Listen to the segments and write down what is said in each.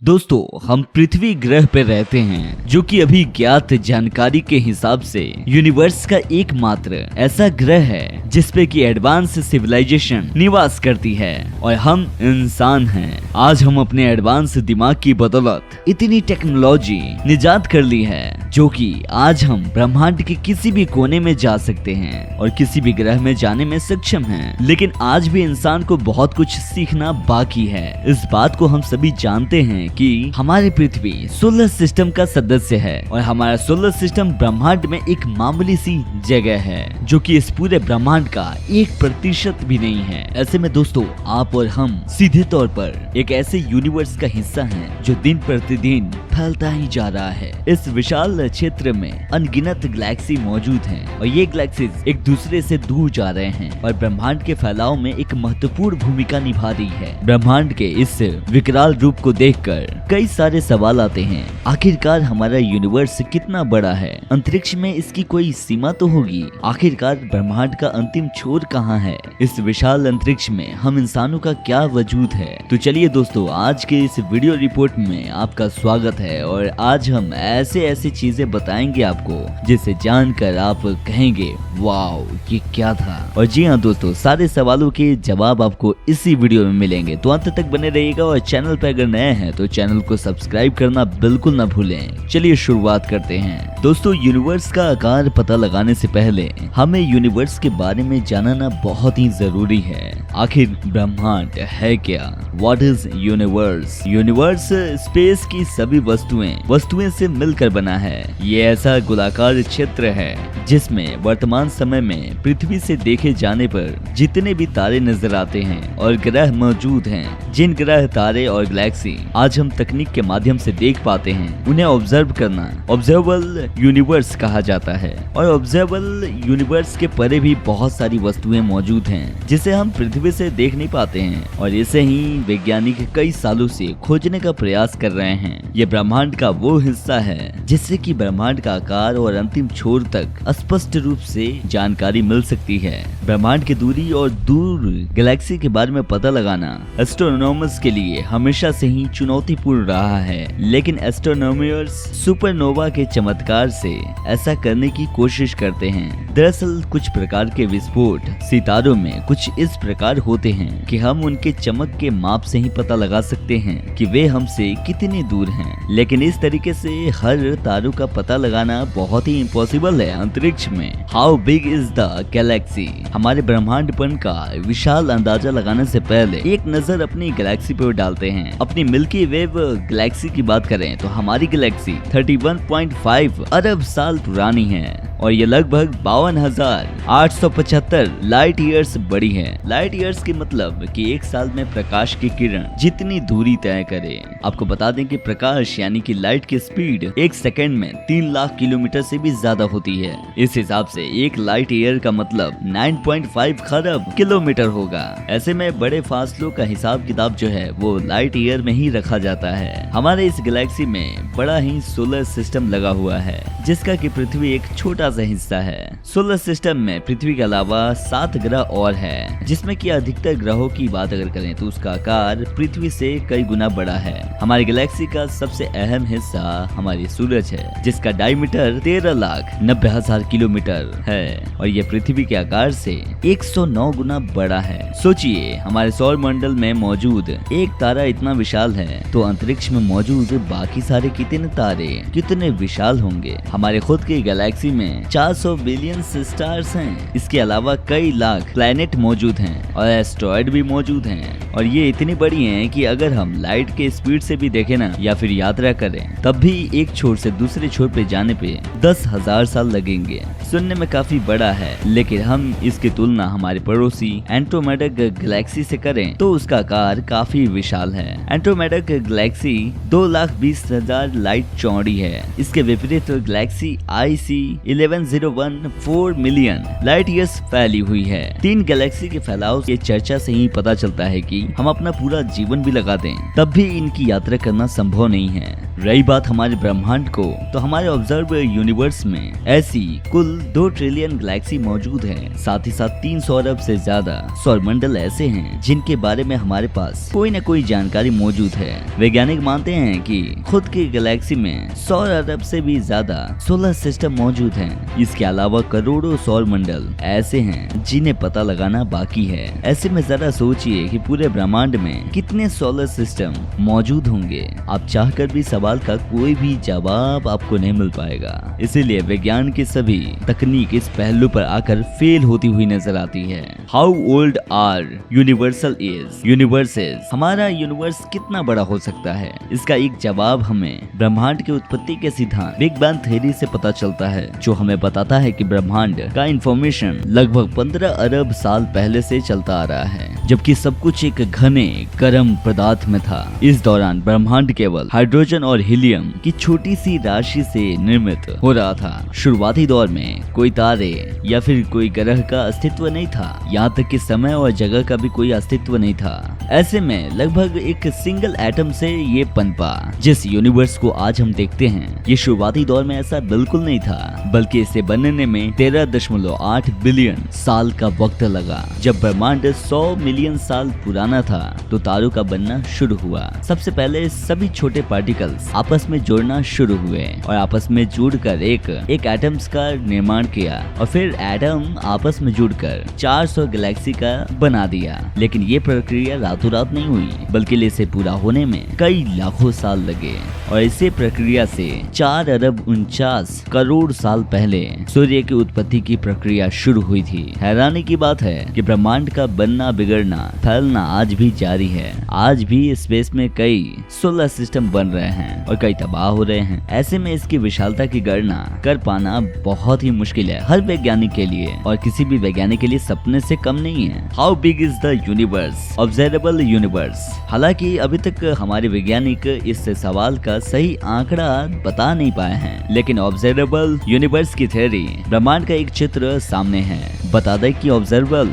दोस्तों, हम पृथ्वी ग्रह पर रहते हैं जो कि अभी ज्ञात जानकारी के हिसाब से यूनिवर्स का एकमात्र ऐसा ग्रह है जिसपे कि एडवांस सिविलाइजेशन निवास करती है और हम इंसान हैं। आज हम अपने एडवांस दिमाग की बदौलत इतनी टेक्नोलॉजी निजात कर ली है जो कि आज हम ब्रह्मांड के किसी भी कोने में जा सकते हैं और किसी भी ग्रह में जाने में सक्षम हैं। लेकिन आज भी इंसान को बहुत कुछ सीखना बाकी है। इस बात को हम सभी जानते हैं कि हमारी पृथ्वी सोलर सिस्टम का सदस्य है और हमारा सोलर सिस्टम ब्रह्मांड में एक मामूली सी जगह है जो कि इस पूरे ब्रह्मांड का 1% भी नहीं है। ऐसे में दोस्तों, आप और हम सीधे तौर पर एक ऐसे यूनिवर्स का हिस्सा हैं जो दिन प्रतिदिन फैलता ही जा रहा है। इस विशाल क्षेत्र में अनगिनत गैलेक्सी मौजूद हैं और ये गैलेक्सीज एक दूसरे से दूर जा रहे हैं और ब्रह्मांड के फैलाव में एक महत्वपूर्ण भूमिका निभा रही है। ब्रह्मांड के इस विकराल रूप को देखकर कई सारे सवाल आते हैं। आखिरकार हमारा यूनिवर्स कितना बड़ा है? अंतरिक्ष में इसकी कोई सीमा तो होगी। आखिरकार ब्रह्मांड का अंतिम छोर कहाँ है? इस विशाल अंतरिक्ष में हम इंसानों का क्या वजूद है? तो चलिए दोस्तों, आज के इस वीडियो रिपोर्ट में आपका स्वागत है और आज हम ऐसे चीजें बताएंगे आपको जिसे जानकर आप कहेंगे वाओ, ये क्या था। और जी हाँ दोस्तों, सारे सवालों के जवाब आपको इसी वीडियो में मिलेंगे, तो अंत तक बने रहिएगा और चैनल पर अगर नए हैं तो चैनल को सब्सक्राइब करना बिल्कुल ना भूलें। चलिए शुरुआत करते हैं। दोस्तों, यूनिवर्स का आकार पता लगाने से पहले हमें यूनिवर्स के बारे में जानना बहुत ही जरूरी है। आखिर ब्रह्मांड है क्या? What is universe? Universe space की सभी वस्तुएं से मिलकर बना है। ये ऐसा गोलाकार क्षेत्र है जिसमें वर्तमान समय में पृथ्वी से देखे जाने पर जितने भी तारे नजर आते हैं और ग्रह मौजूद हैं, जिन ग्रह, तारे और गैलेक्सी आज हम तकनीक के माध्यम से देख पाते हैं, उन्हें ऑब्जर्व करना ऑब्जर्वेबल यूनिवर्स कहा जाता है। और ऑब्जर्वेबल यूनिवर्स के परे भी बहुत सारी वस्तुएं मौजूद हैं जिसे हम पृथ्वी से देख नहीं पाते हैं और इसे ही वैज्ञानिक कई सालों से खोजने का प्रयास कर रहे हैं। ये ब्रह्मांड का वो हिस्सा है जिससे कि ब्रह्मांड का आकार और अंतिम छोर तक स्पष्ट रूप से जानकारी मिल सकती है। ब्रह्मांड की दूरी और दूर गैलेक्सी के बारे में पता लगाना एस्ट्रोनॉमर्स के लिए हमेशा से ही चुनौतीपूर्ण रहा है, लेकिन एस्ट्रोनॉमर्स सुपरनोवा के चमत्कार से ऐसा करने की कोशिश करते हैं। दरअसल कुछ प्रकार के विस्फोट सितारों में कुछ इस प्रकार होते हैं कि हम उनके चमक के माप से ही पता लगा सकते हैं कि वे हमसे कितने दूर हैं। लेकिन इस तरीके से हर तारों का पता लगाना बहुत ही इम्पॉसिबल है। अंतरिक्ष में how big is the Galaxy? हमारे ब्रह्मांडपन का विशाल अंदाजा लगाने से पहले एक नजर अपनी गैलेक्सी पर डालते हैं। अपनी मिल्की वे गैलेक्सी की बात करें तो हमारी गैलेक्सी 31.5 अरब साल पुरानी है और ये लगभग 52,875 लाइट ईयर्स बड़ी है। लाइट ईयर्स की मतलब कि एक साल में प्रकाश की किरण जितनी दूरी तय करे। आपको बता दें कि प्रकाश यानी कि लाइट की स्पीड एक सेकंड में 3 लाख किलोमीटर से भी ज्यादा होती है। इस हिसाब से एक लाइट ईयर का मतलब 9.5 खरब किलोमीटर होगा। ऐसे में बड़े फासलों का हिसाब किताब जो है वो लाइट ईयर में ही रखा जाता है। हमारे इस गैलेक्सी में बड़ा ही सोलर सिस्टम लगा हुआ है जिसका कि पृथ्वी एक छोटा सा हिस्सा है। सोलर सिस्टम में पृथ्वी के अलावा 7 ग्रह और है जिसमें कि अधिकतर ग्रहों की बात अगर करें तो उसका आकार पृथ्वी से कई गुना बड़ा है। हमारी गैलेक्सी का सबसे अहम हिस्सा हमारी सूरज है जिसका डायमीटर 13,90,000 किलोमीटर है और ये पृथ्वी के आकार से 109 गुना बड़ा है। सोचिए, हमारे सौर मंडल में मौजूद एक तारा इतना विशाल है तो अंतरिक्ष में मौजूद बाकी सारे कितने तारे कितने विशाल होंगे। हमारे खुद की गैलेक्सी में 400 बिलियन स्टार्स हैं। इसके अलावा कई लाख प्लैनेट मौजूद हैं और एस्ट्रॉयड भी मौजूद हैं और ये इतनी बड़ी हैं कि अगर हम लाइट के स्पीड से भी देखें ना या फिर यात्रा करें तब भी एक छोर से दूसरे छोर पे जाने पे 10,000 साल लगेंगे। सुनने में काफी बड़ा है, लेकिन हम इसकी तुलना हमारे पड़ोसी एंड्रोमेडा गैलेक्सी से करें तो उसका आकार काफी विशाल है। एंड्रोमेडा गैलेक्सी 2,20,000 बार लाइट चौड़ी है। इसके विपरीत Galaxy IC 1101 4 million light years फैली हुई है। 3 गैलेक्सी के फैलाव की चर्चा से ही पता चलता है कि हम अपना पूरा जीवन भी लगा दें तब भी इनकी यात्रा करना संभव नहीं है। रही बात हमारे ब्रह्मांड को, तो हमारे ऑब्जर्व यूनिवर्स में ऐसी कुल 2 ट्रिलियन गैलेक्सी मौजूद है। साथ ही साथ 300 अरब से ज्यादा सौरमंडल ऐसे हैं जिनके बारे में हमारे पास कोई न कोई जानकारी मौजूद है। वैज्ञानिक मानते हैं कि खुद की गैलेक्सी में 100 अरब से भी ज्यादा सोलर सिस्टम मौजूद हैं। इसके अलावा करोड़ों सौरमंडल ऐसे हैं जिन्हें पता लगाना बाकी है। ऐसे में जरा सोचिए कि पूरे ब्रह्मांड में कितने सोलर सिस्टम मौजूद होंगे। आप चाहकर भी सवाल का कोई भी जवाब आपको नहीं मिल पाएगा। इसीलिए विज्ञान की सभी तकनीक इस पहलू पर आकर फेल होती हुई नजर आती है। How old are universal is universes, हमारा यूनिवर्स कितना बड़ा हो सकता है? इसका एक जवाब हमें ब्रह्मांड की उत्पत्ति के सिद्धांत बिग बैंग थ्योरी से पता चलता है, जो हमें बताता है कि ब्रह्मांड का इंफॉर्मेशन लगभग 15 अरब साल पहले से चलता आ रहा है, जबकि सब कुछ एक घने गर्म पदार्थ में था। इस दौरान ब्रह्मांड केवल हाइड्रोजन और हीलियम की छोटी सी राशि से निर्मित हो रहा था। शुरुआती दौर में कोई तारे या फिर कोई ग्रह का अस्तित्व नहीं था, यहाँ तक कि समय और जगह का भी कोई अस्तित्व नहीं था। ऐसे में लगभग एक सिंगल एटम से ये पनपा जिस यूनिवर्स को आज हम देखते हैं। ये शुरुआती दौर में ऐसा बिल्कुल नहीं था, बल्कि इसे बनने में 13.8 बिलियन साल का वक्त लगा। जब ब्रह्मांड 100 मिलियन साल पुराना था तो तारों का बनना शुरू हुआ। सबसे पहले सभी छोटे पार्टिकल्स आपस में जुड़ना शुरू हुए और आपस में जुड़कर एक एटम्स का निर्माण किया, और फिर एटम आपस में जुड़कर 400 गैलेक्सी का बना दिया। लेकिन ये प्रक्रिया रातों रात नहीं हुई, बल्कि इसे पूरा होने में कई लाखों साल लगे। और इसी प्रक्रिया से 4 अरब 49 करोड़ साल पहले सूर्य की उत्पत्ति की प्रक्रिया शुरू हुई थी। हैरानी की बात है कि ब्रह्मांड का बनना, बिगड़ना, फैलना आज भी जारी है। आज भी स्पेस में कई सोलर सिस्टम बन रहे हैं और कई तबाह हो रहे हैं। ऐसे में इसकी विशालता की गणना कर पाना बहुत ही मुश्किल है हर वैज्ञानिक के लिए, और किसी भी वैज्ञानिक के लिए सपने से कम नहीं है। How big is the universe? Observable universe. हालांकि अभी तक हमारे वैज्ञानिक इस सवाल का सही आंकड़ा बता नहीं पाए हैं, लेकिन ऑब्जर्वेबल यूनिवर्स की थ्योरी ब्रह्मांड का एक चित्र सामने है। बता दें कि ऑब्जर्वेबल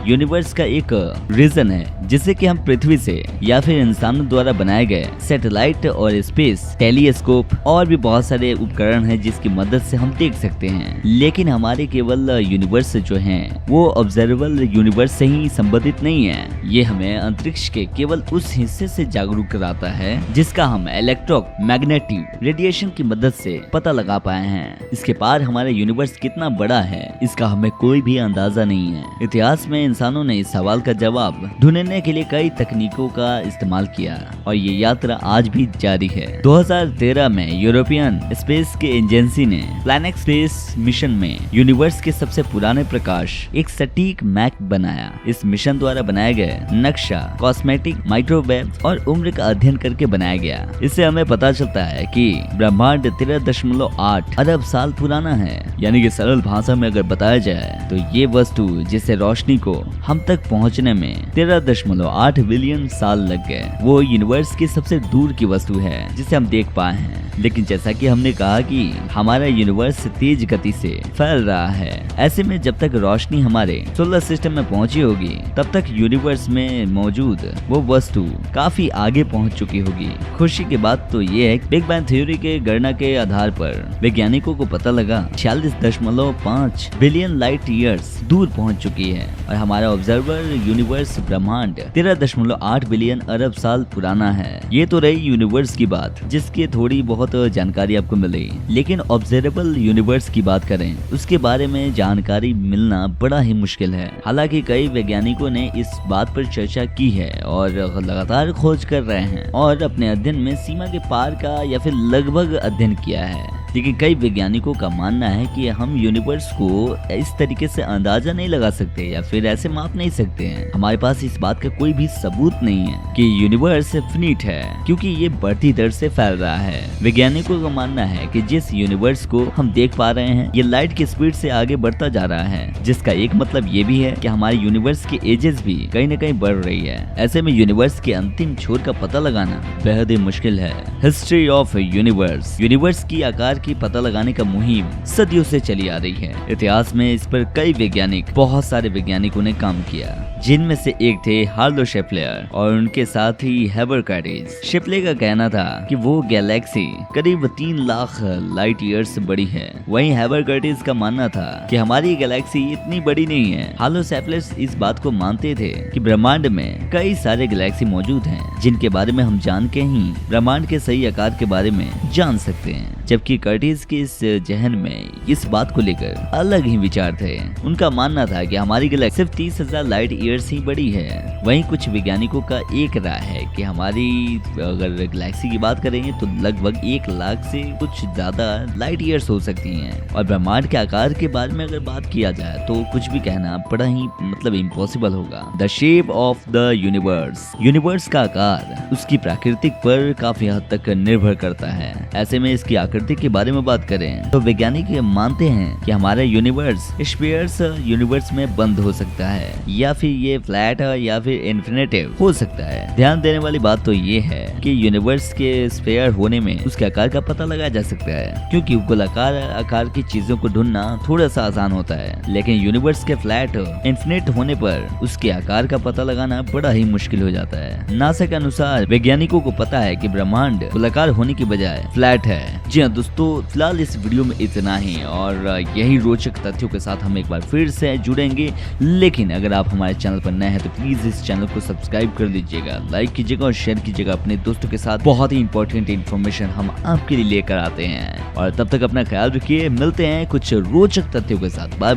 यूनिवर्स का एक रीजन है जिसे कि हम पृथ्वी से या फिर इंसानों द्वारा बनाए गए सैटेलाइट और स्पेस टेलीस्कोप और भी बहुत सारे उपकरण हैं जिसकी मदद से हम देख सकते हैं। लेकिन हमारे केवल यूनिवर्स जो हैं वो ऑब्जर्वेबल यूनिवर्स से ही संबंधित नहीं है। ये हमें अंतरिक्ष के केवल उस हिस्से से जागरूक कराता है जिसका हम इलेक्ट्रोमैग्नेटिक रेडिएशन की मदद से पता लगा पाए हैं। इसके पार हमारा यूनिवर्स कितना बड़ा है इसका हमें कोई भी अंदाजा नहीं है। इतिहास में इंसानों ने इस सवाल का जवाब ढूंढने के लिए कई तकनीकों का इस्तेमाल किया और ये यात्रा आज भी जारी है। 2013 में यूरोपियन स्पेस के एजेंसी ने प्लैनेट स्पेस मिशन में यूनिवर्स के सबसे पुराने प्रकाश एक सटीक मैप बनाया। इस मिशन द्वारा बनाया गया नक्शा कॉस्मेटिक, माइक्रोवेव और उम्र का अध्ययन करके बनाया गया। इससे हमें पता चलता है कि ब्रह्मांड 13.8 अरब साल पुराना है। यानी कि सरल भाषा में अगर बताया जाए तो ये वस्तु जिसे रोशनी को हम तक पहुंचने में 13.8 बिलियन साल लग गए, वो यूनिवर्स की सबसे दूर की वस्तु है जिसे हम देख पाए हैं। लेकिन जैसा कि हमने कहा कि हमारा यूनिवर्स तेज गति से फैल रहा है, ऐसे में जब तक रोशनी हमारे सोलर सिस्टम में पहुंची होगी तब तक यूनिवर्स में मौजूद वो वस्तु काफी आगे पहुंच चुकी होगी। खुशी की बात तो ये है बिग बैंग थ्योरी के गणना के आधार पर वैज्ञानिकों को पता लगा 46.5 बिलियन लाइट ईयर्स दूर पहुंच चुकी है और हमारा ऑब्जर्वर यूनिवर्स ब्रह्मांड 13.8 बिलियन अरब साल पुराना है। ये तो रही यूनिवर्स की बात जिसकी थोड़ी बहुत जानकारी आपको मिली, लेकिन ऑब्जर्वेबल यूनिवर्स की बात करें उसके बारे में जानकारी मिलना बड़ा ही मुश्किल है। हालांकि कई वैज्ञानिकों ने इस बात पर चर्चा की है और लगातार खोज कर रहे हैं और अपने अध्ययन में सीमा के पार का या फिर लगभग अध्ययन किया है। लेकिन कई वैज्ञानिकों का मानना है कि हम यूनिवर्स को इस तरीके से अंदाजा नहीं लगा सकते या फिर ऐसे माप नहीं सकते हैं। हमारे पास इस बात का कोई भी सबूत नहीं है कि यूनिवर्स फिनिट है, क्योंकि ये बढ़ती दर से फैल रहा है। वैज्ञानिकों का मानना है कि जिस यूनिवर्स को हम देख पा रहे हैं ये लाइट की स्पीड से आगे बढ़ता जा रहा है, जिसका एक मतलब ये भी है कि हमारे यूनिवर्स की एजेस भी कहीं न कहीं बढ़ रही है। ऐसे में यूनिवर्स के अंतिम छोर का पता लगाना बेहद ही मुश्किल है। हिस्ट्री ऑफ यूनिवर्स, यूनिवर्स की आकार की पता लगाने का मुहिम सदियों से चली आ रही है। इतिहास में इस पर कई वैज्ञानिक, बहुत सारे वैज्ञानिकों ने काम किया, जिनमें से एक थे हार्लो शेफलर और उनके साथ ही हेबर कर्टिस। शेफले का कहना था कि वो गैलेक्सी करीब 3 लाख लाइट ईयर्स बड़ी है। वहीं हेबर कर्टिस का मानना था कि हमारी गैलेक्सी इतनी बड़ी नहीं है। हार्लो शेफलर इस बात को मानते थे कि ब्रह्मांड में कई सारे गैलेक्सी मौजूद हैं, जिनके बारे में हम जान के ही ब्रह्मांड के सही आकार के बारे में जान सकते हैं। जबकि कर्टिस के इस जहन में इस बात को लेकर अलग ही विचार थे। उनका मानना था कि हमारी गैलेक्सी सिर्फ 30,000 लाइट ईयर्स ही बड़ी है। वहीं कुछ वैज्ञानिकों का एक राय है कि हमारी अगर गैलेक्सी की बात करेंगे तो लगभग 1 लाख से कुछ ज्यादा लाइट ईयर्स हो सकती हैं। और ब्रह्मांड के आकार के बारे में अगर बात किया जाए तो कुछ भी कहना बड़ा ही इम्पॉसिबल होगा। The shape of the universe, universe का आकार उसकी प्राकृतिक पर काफी हद तक निर्भर करता है। ऐसे में इसकी आकृति के बारे में बात करें तो वैज्ञानिक मानते हैं कि हमारा यूनिवर्स स्फीयर्स यूनिवर्स में बंद हो सकता है, या फिर ये फ्लैट या फिर इन्फिनिटिव हो सकता है। ध्यान देने वाली बात तो ये है कि यूनिवर्स के स्फीयर होने में उसके आकार का पता लगाया जा सकता है, क्योंकि गोलाकार आकार की चीजों को ढूंढना थोड़ा सा आसान होता है। लेकिन यूनिवर्स के फ्लैट इन्फिनिट होने पर उसके आकार का पता लगाना बड़ा ही मुश्किल हो जाता है। नासा के अनुसार वैज्ञानिकों को पता है कि ब्रह्मांड गोलाकार होने की बजाय फ्लैट है। जी हाँ दोस्तों, फिलहाल इस वीडियो में इतना ही, और यही रोचक तथ्यों के साथ हम एक बार फिर से जुड़ेंगे। लेकिन अगर आप हमारे चैनल पर नए हैं तो प्लीज इस चैनल को सब्सक्राइब कर दीजिएगा, लाइक कीजिएगा और शेयर कीजिएगा अपने दोस्तों के साथ। बहुत ही इंपॉर्टेंट इन्फॉर्मेशन हम आपके लिए लेकर आते हैं, और तब तक अपना ख्याल रखिए। मिलते हैं कुछ रोचक तथ्यों के साथ। बाय।